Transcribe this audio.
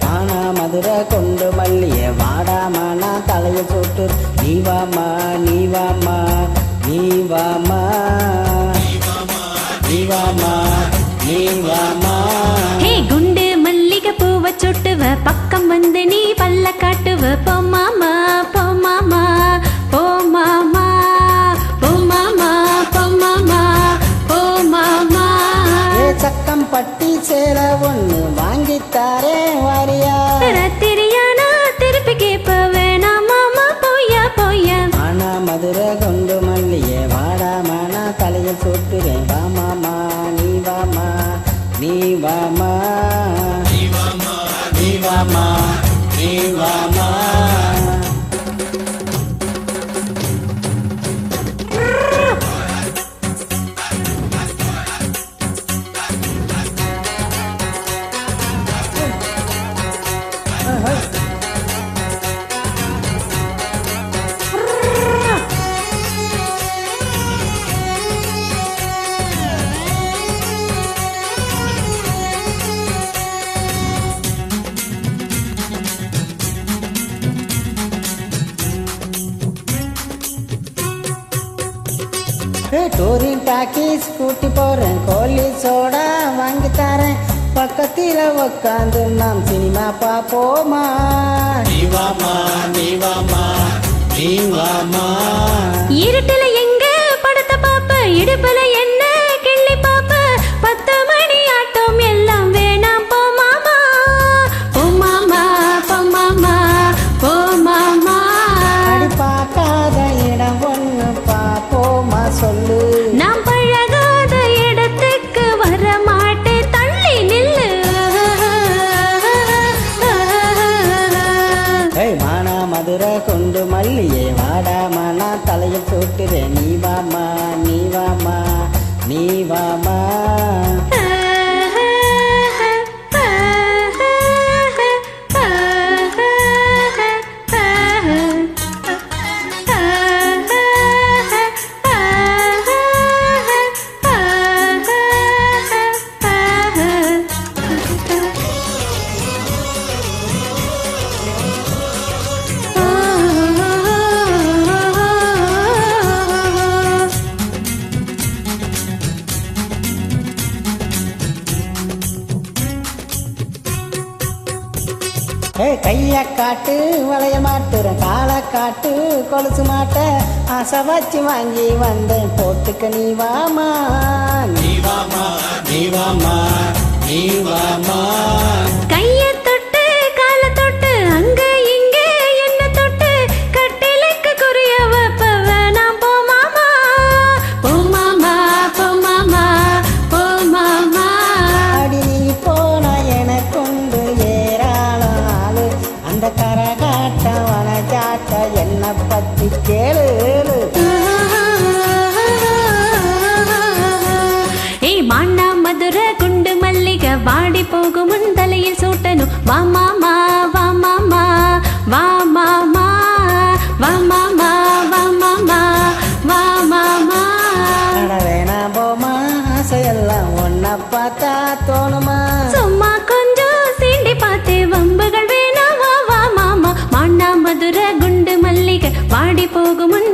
ஆனா மதுரை கொண்டு மல்லிய வாடாமனா தலைய போட்டு நீவாமா நீவாமா நீவாமா நீவாமா நீவாமா குண்டு மல்லிகை பூவ சுட்டுவ பக்கம் வந்து நீ பல்ல காட்டுவ போமாமா போமாமா போமாமா போமாமா போமாமா போமாமா சக்கம் பட்டி சேர ஒண்ணு வாங்கித்தாரே வாரியா ராத்திரியானா திருப்பி கேப்ப வேணாம் மாமா போயா போயா ஆனா மதுரை கொண்டு மல்லியே வாடாமனா தலைய சுட்டுறேன் வாமாமா நீ வாமா நீ வாமா நீ வாமா நீ வாமா நீ வாமா டூரிங் டாக்கி ஸ்கூட்டி போறேன் கோலி சோடா வாங்கி தரேன் பக்கத்தில உக்காந்து நாம் சினிமா பாப்போமா நீவாமா நீவாமா நீவாமா இருட்டுல எங்க படத்தை பாப்ப இடுப்புல என்ன கிள்ளி பாப்ப 10 மணி ஆட்டம் எல்லாம் வேணாம் போமாமா போமாமா போமாமா போமாமா அடி பார்க்காத இடம் ஒண்ணு பாப்போமா சொல்லு நாம் பழகாத இடத்துக்கு வர மாட்டேன் தள்ளி நில்லு மானா மதுரை கொண்டு மல்லியே வாடாமனா தலையை சுட்டுறேன் நீ வாமா நீ வாமா நீ வாமா கைய காட்டு வளைய மாட்டுறேன் காலை காட்டு கொலுசு மாட்ட ஆசை வச்சு வாங்கி வந்தேன் போட்டுக்க நீ வாமா நீ வாமா நீ வாமா நீ வாமா கைய தொட்டு கால தொட்டு அங்க இங்க என்ன தொட்டு கட்டிலுக்கு குறிய வைப்ப வேணாம் போமாமா போமாமா போமாமா போமாமா அடி நீ போன என கொண்டு ஏராளம் ஆளு அந்த கரகாட்ட வனச்சாட்ட என்ன பத்தி கேளு மாண்ணா மதுரை குண்டு மல்லிகை வாடி போகும் முன் தலையில் சூட்டணும் வாமாமா வாமாமா வாமாமா வாமாமா வாமாமா வாமாமா வேணா போமா ஆசையெல்லாம் ஒன்ன பார்த்தா தோணுமா சும்மா கொஞ்சம் சீண்டி பார்த்து வம்புகள் வேணாம் வா மாமா மாண்ணா மதுரை குண்டு மல்லிகை வாடி போகும் முன்